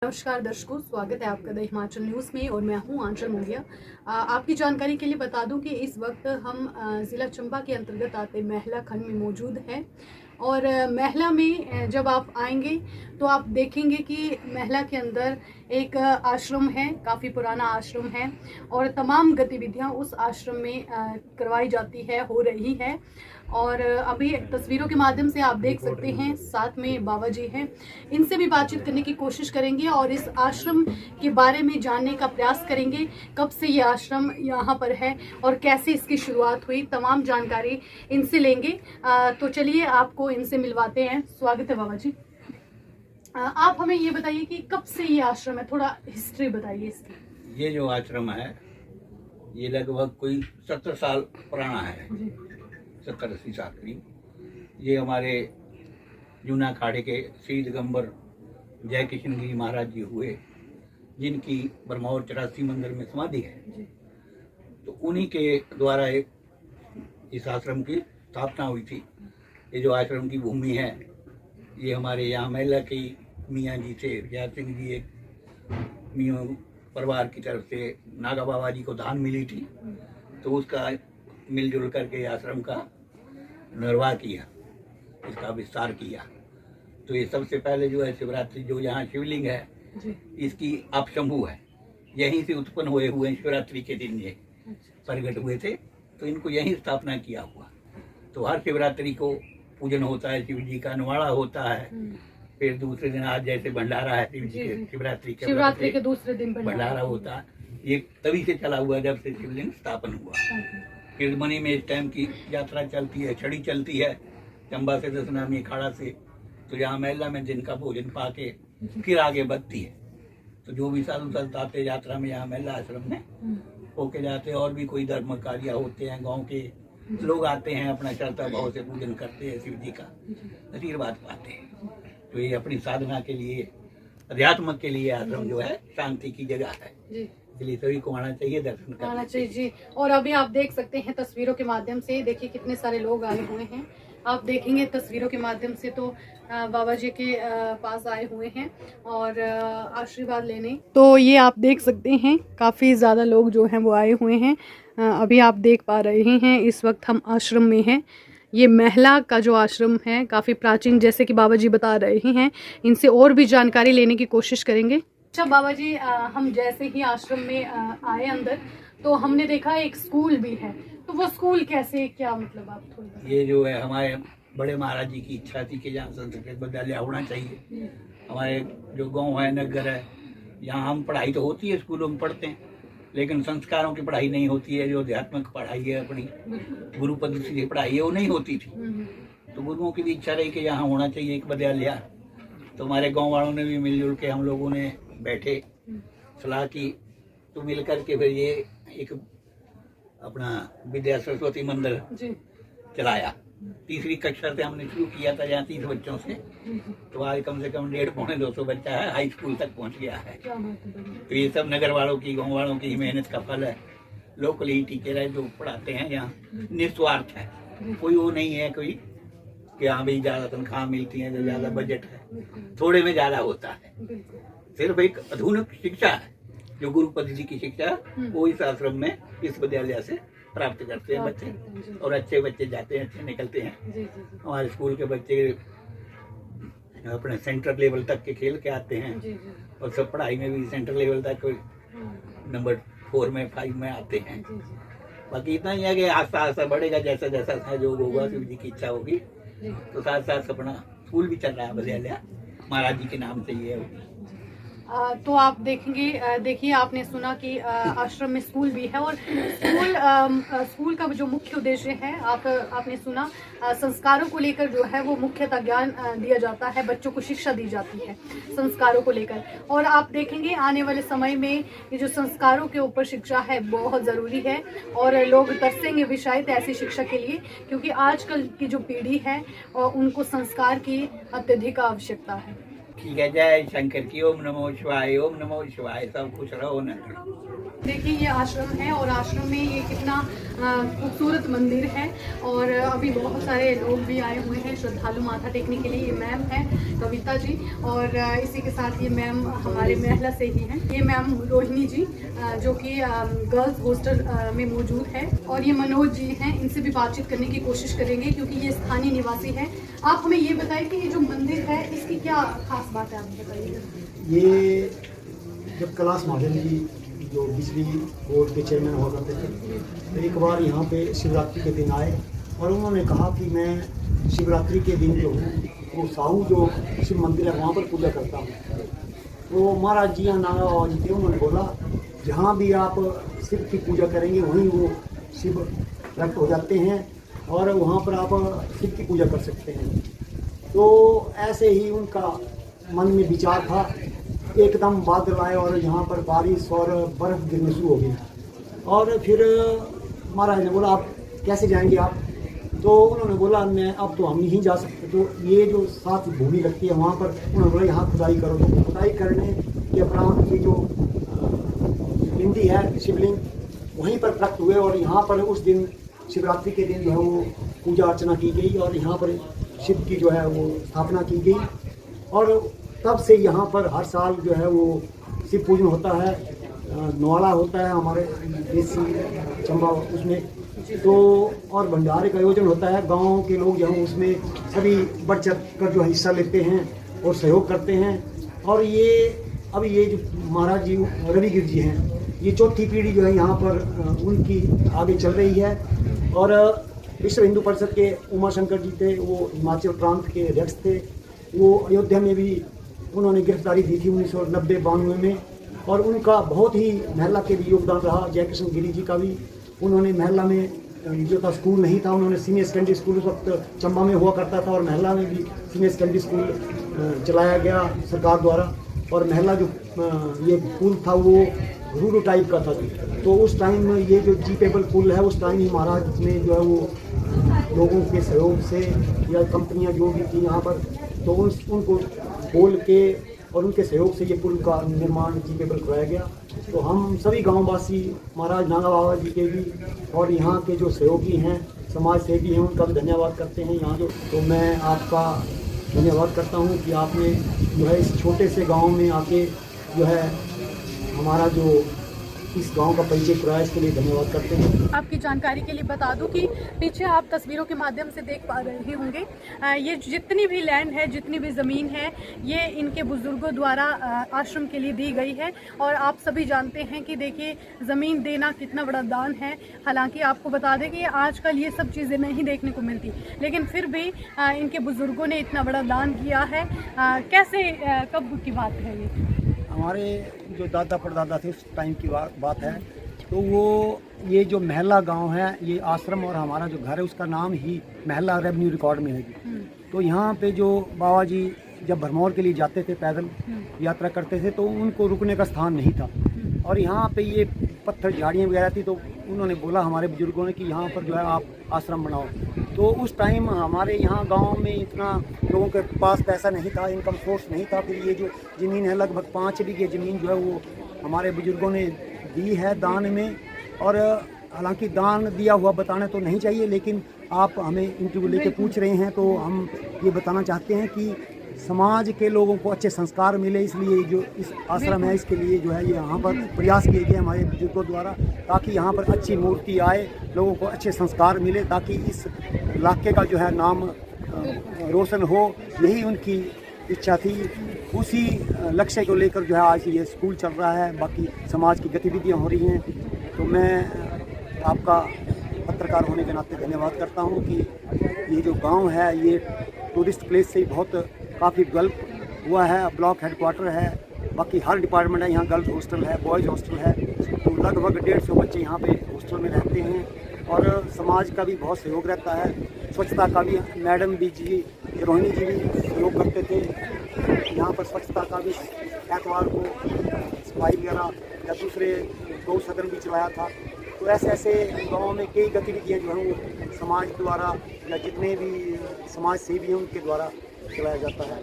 नमस्कार दर्शकों, स्वागत है आपका द हिमाचल न्यूज़ में और मैं हूं आंचल मोंगिया। आपकी जानकारी के लिए बता दूं कि इस वक्त हम ज़िला चंबा के अंतर्गत आते महला खंड में मौजूद हैं और महला में जब आप आएंगे तो आप देखेंगे कि महला के अंदर एक आश्रम है, काफ़ी पुराना आश्रम है और तमाम गतिविधियां उस आश्रम में करवाई जाती है, हो रही है। और अभी तस्वीरों के माध्यम से आप देख सकते हैं साथ में बाबा जी हैं, इनसे भी बातचीत करने की कोशिश करेंगे और इस आश्रम के बारे में जानने का प्रयास करेंगे। कब से ये आश्रम यहाँ पर है और कैसे इसकी शुरुआत हुई, तमाम जानकारी इनसे लेंगे। तो चलिए आपको इनसे मिलवाते हैं। स्वागत है बाबा जी। आप हमें ये बताइए कि कब से ये आश्रम है, थोड़ा हिस्ट्री बताइए इसकी। ये जो आश्रम है ये लगभग कोई 70 साल पुराना है, 70-80 साल करीब। ये हमारे जूना खाड़े के श्री दिगंबर जय किशन गिरी महाराज जी हुए, जिनकी बरमौर 84 मंदिर में समाधि है। तो उन्हीं के द्वारा इस आश्रम की स्थापना हुई थी। ये जो आश्रम की भूमि है ये हमारे यहाँ महिला की मियाँ जी से विजय सिंह जी, एक मियाँ परिवार की तरफ से नागा बाबा जी को दान मिली थी, तो उसका मिलजुल करके आश्रम का निर्वाह किया, इसका विस्तार किया। तो ये सबसे पहले जो है शिवरात्रि, जो यहाँ शिवलिंग है इसकी अपशंभू है, यहीं से उत्पन्न हुए शिवरात्रि के दिन ये प्रकट हुए थे, तो इनको यहीं स्थापना किया हुआ। तो हर शिवरात्रि को पूजन होता है, शिव जी का निवाड़ा होता है। फिर दूसरे दिन आज जैसे भंडारा है शिव जी के, शिवरात्रि के दूसरे दिन भंडारा होता है। ये तभी से चला हुआ जब से शिवलिंग स्थापन हुआ। फिर मनी में इस टाइम की यात्रा चलती है, छड़ी चलती है चंबा से दसनामी अखाड़ा से, तो यहाँ महिला में दिन का भोजन पाके फिर आगे बढ़ती है। तो जो भी साधु संत आते यात्रा में यहाँ महिला आश्रम में होके जाते हैं, और भी कोई धर्म कार्य होते हैं, गांव के लोग आते हैं, अपना श्रद्धा भाव से पूजन करते हैं, शिव जी का आशीर्वाद पाते हैं। तो ये अपनी साधना के लिए, अध्यात्म के लिए आश्रम जो है शांति की जगह है, इसलिए सभी को आना चाहिए, दर्शन करना चाहिए जी। और अभी आप देख सकते हैं तस्वीरों के माध्यम से, देखिए कितने सारे लोग आए हुए हैं। आप देखेंगे तस्वीरों के माध्यम से तो बाबा जी के पास आए हुए हैं और आशीर्वाद लेने। तो ये आप देख सकते हैं काफ़ी ज़्यादा लोग जो हैं वो आए हुए हैं। अभी आप देख पा रहे हैं इस वक्त हम आश्रम में हैं। ये महला का जो आश्रम है काफ़ी प्राचीन, जैसे कि बाबा जी बता रहे हैं, इनसे और भी जानकारी लेने की कोशिश करेंगे। अच्छा बाबा जी, हम जैसे ही आश्रम में आए अंदर तो हमने देखा एक स्कूल भी है, तो वो स्कूल कैसे, क्या मतलब आप थोड़ा। ये जो है हमारे बड़े महाराज जी की इच्छा थी कि यहाँ संस्कृत विद्यालय होना चाहिए। हमारे जो गांव है, नगर है, यहाँ हम पढ़ाई तो होती है, स्कूलों में पढ़ते हैं, लेकिन संस्कारों की पढ़ाई नहीं होती है। जो अध्यात्मिक पढ़ाई है, अपनी गुरु पद्धति की पढ़ाई है, वो नहीं होती थी। तो गुरुओं की भी इच्छा रही कि यहाँ होना चाहिए एक विद्यालय। तो हमारे गाँव वालों ने भी मिलजुल के, हम लोगों ने बैठे, सलाह की, तो मिल करके फिर ये एक अपना विद्या सरस्वती मंदिर चलाया। तीसरी कक्षा से हमने शुरू किया था, यहाँ 30 बच्चों से, तो आज कम से कम 150-200 बच्चा है, हाई स्कूल तक पहुँच गया है। तो ये सब नगर वालों की, गाँव वालों की मेहनत का फल है। लोकल ही टीचर है जो पढ़ाते हैं, यहाँ निस्वार्थ है, कोई वो नहीं है कोई कि हाँ भाई ज़्यादा तनख्वाह मिलती है, ज़्यादा बजट है, थोड़े में ज़्यादा होता है। सिर्फ एक आधुनिक शिक्षा है, जो गुरु पद्धति की शिक्षा वो इस आश्रम में, इस विद्यालय से प्राप्त करते हैं बच्चे, और अच्छे बच्चे जाते हैं, अच्छे निकलते हैं। हमारे स्कूल के बच्चे अपने सेंटर लेवल तक के खेल के आते हैं, और सब पढ़ाई में भी सेंटर लेवल तक नंबर 4 में 5 में आते हैं। बाकी इतना ही है कि आस्ता आस्ता बढ़ेगा, जैसा जैसा सहयोग होगा, शिव जी की इच्छा होगी, तो साथ साथ अपना स्कूल भी चल रहा है विद्यालय, महाराज जी के नाम से ही है। तो आप देखेंगे, देखिए आपने सुना कि आश्रम में स्कूल भी है और स्कूल का जो मुख्य उद्देश्य है, आपने सुना, संस्कारों को लेकर जो है वो मुख्यतः ज्ञान दिया जाता है, बच्चों को शिक्षा दी जाती है संस्कारों को लेकर। और आप देखेंगे आने वाले समय में ये जो संस्कारों के ऊपर शिक्षा है बहुत ज़रूरी है, और लोग तरसेंगे भी शायद ऐसी शिक्षा के लिए, क्योंकि आजकल की जो पीढ़ी है उनको संस्कार की अत्यधिक आवश्यकता है। ठीक है, जय शंकर की। ओम नमो शिवाय, ओम नमो शिवाय। सब खुश रहो न। देखिए ये आश्रम है और आश्रम में ये कितना खूबसूरत मंदिर है और अभी बहुत सारे लोग भी आए हुए हैं श्रद्धालु माथा टेकने के लिए। ये मैम है कविता जी और इसी के साथ ये मैम हमारे महला से ही हैं। ये मैम रोहिणी जी जो कि गर्ल्स हॉस्टल में मौजूद है और ये मनोज जी हैं। इनसे भी बातचीत करने की कोशिश करेंगे क्योंकि ये स्थानीय निवासी हैं। आप हमें ये बताइए कि ये जो मंदिर है इसकी क्या खास बात है, आप बताइए। ये जब कैलाश महाजन जी जो बिजली बोर्ड के चेयरमैन हुआ करते थे, तो एक बार यहाँ पे शिवरात्रि के दिन आए और उन्होंने कहा कि मैं शिवरात्रि के दिन जो हूँ वो साहू जो शिव मंदिर है वहाँ पर पूजा करता हूँ। तो महाराज जी यहाँ नागा बाबा जी थे, उन्होंने बोला जहाँ भी आप शिव की पूजा करेंगे वहीं वो शिव प्रकट हो जाते हैं और वहाँ पर आप शिव की पूजा कर सकते हैं। तो ऐसे ही उनका मन में विचार था, एकदम बादल आए और यहाँ पर बारिश और बर्फ़ गिरनी शुरू हो गई और फिर महाराज ने बोला आप कैसे जाएंगे आप? तो उन्होंने बोला मैं अब तो हम नहीं जा सकते। तो ये जो साथ भूमि लगती है वहाँ पर उन्होंने बोला यहाँ खुदाई करो। तो खुदाई करने के उपरांत ये जो पिंडी है शिवलिंग वहीं पर प्रकट हुए और यहाँ पर उस दिन शिवरात्रि के दिन जो है वो पूजा अर्चना की गई और यहाँ पर शिव की जो है वो स्थापना की गई और तब से यहाँ पर हर साल जो है वो शिव पूजन होता है। नवाड़ा होता है हमारे देसी चंबा उसमें, तो और भंडारे का आयोजन होता है। गाँव के लोग जो हैं उसमें सभी बढ़ चढ़ कर जो है हिस्सा लेते हैं और सहयोग करते हैं। और ये अभी ये जो महाराज जी रविगिर जी हैं, ये चौथी पीढ़ी जो है यहाँ पर उनकी आगे चल रही है। और विश्व हिंदू परिषद के उमाशंकर जी थे, वो हिमाचल प्रांत के अध्यक्ष थे। वो अयोध्या में भी उन्होंने गिरफ्तारी दी थी 1990-92 में और उनका बहुत ही महला के भी योगदान रहा। जयकृष्ण गिरी जी का भी, उन्होंने महला में जो था स्कूल नहीं था, उन्होंने सीनियर सेकेंडरी स्कूल उस वक्त चंबा में हुआ करता था और महला में भी सीनियर सेकेंडरी स्कूल चलाया गया सरकार द्वारा। और महला जो ये पुल था वो रूडो टाइप का था। तो उस टाइम ये जो जीपेबल पुल है उस टाइम ही महाराज ने जो है वो लोगों के सहयोग से या कंपनियां जो भी थी यहाँ पर, तो उनको बोल के और उनके सहयोग से ये पुल का निर्माण जीपेबल कराया गया। तो हम सभी गांववासी महाराज नागा बाबा जी के भी और यहाँ के जो सहयोगी हैं समाज सेवी हैं उनका भी धन्यवाद करते हैं यहाँ जो। तो मैं आपका धन्यवाद करता हूँ कि आपने जो है इस छोटे से गांव में आके जो है हमारा जो इस गांव का परिचय कराया, इसके लिए धन्यवाद करते हैं। आपकी जानकारी के लिए बता दूं कि पीछे आप तस्वीरों के माध्यम से देख पा रहे होंगे ये जितनी भी लैंड है, जितनी भी ज़मीन है, ये इनके बुज़ुर्गों द्वारा आश्रम के लिए दी गई है। और आप सभी जानते हैं कि देखिए ज़मीन देना कितना बड़ा दान है। हालांकि आपको बता दें कि आजकल ये सब चीज़ें नहीं देखने को मिलती, लेकिन फिर भी इनके बुज़ुर्गों ने इतना बड़ा दान किया है। कैसे कब की बात है ये? हमारे जो दादा परदादा थे उस टाइम की बात है। तो वो ये जो महला गांव है, ये आश्रम और हमारा जो घर है उसका नाम ही महला रेवेन्यू रिकॉर्ड में है। तो यहाँ पे जो बाबा जी जब भरमौर के लिए जाते थे, पैदल यात्रा करते थे, तो उनको रुकने का स्थान नहीं था और यहाँ पे ये पत्थर झाड़ियाँ वगैरह थी। तो उन्होंने बोला हमारे बुजुर्गों ने कि यहाँ पर जो है आप आश्रम बनाओ। तो उस टाइम हमारे यहाँ गांव में इतना लोगों के पास पैसा नहीं था, इनकम सोर्स नहीं था। फिर ये जो ज़मीन है लगभग 5 बीघे ज़मीन जो है वो हमारे बुजुर्गों ने दी है दान में। और हालांकि दान दिया हुआ बताना तो नहीं चाहिए, लेकिन आप हमें इंटरव्यू लेके पूछ रहे हैं तो हम ये बताना चाहते हैं कि समाज के लोगों को अच्छे संस्कार मिले, इसलिए जो इस आश्रम है इसके लिए जो है ये यहाँ पर प्रयास किए गए हमारे बुजुर्गों द्वारा, ताकि यहाँ पर अच्छी मूर्ति आए, लोगों को अच्छे संस्कार मिले, ताकि इस इलाके का जो है नाम रोशन हो। यही उनकी इच्छा थी। उसी लक्ष्य को लेकर जो है आज ये स्कूल चल रहा है, बाकी समाज की गतिविधियाँ हो रही हैं। तो मैं आपका पत्रकार होने के नाते धन्यवाद करता हूँ कि ये जो गांव है ये टूरिस्ट प्लेस से बहुत काफ़ी डेवलप हुआ है। ब्लॉक हेडक्वार्टर है, बाकी हर डिपार्टमेंट है। यहाँ गर्ल्स हॉस्टल है, बॉयज़ हॉस्टल है। तो लगभग 150 बच्चे यहाँ पे हॉस्टल में रहते हैं और समाज का भी बहुत सहयोग रहता है। स्वच्छता का भी मैडम भी जी रोहिणी जी भी सहयोग करते थे। यहाँ पर स्वच्छता का भी एतवार को सफाई वगैरह या दूसरे गौ सदन भी चलाया था। तो ऐसे गाँव में कई गतिविधियाँ जो हैं वो समाज द्वारा या जितने भी समाज सेवी हैं उनके द्वारा चलाया जाता है।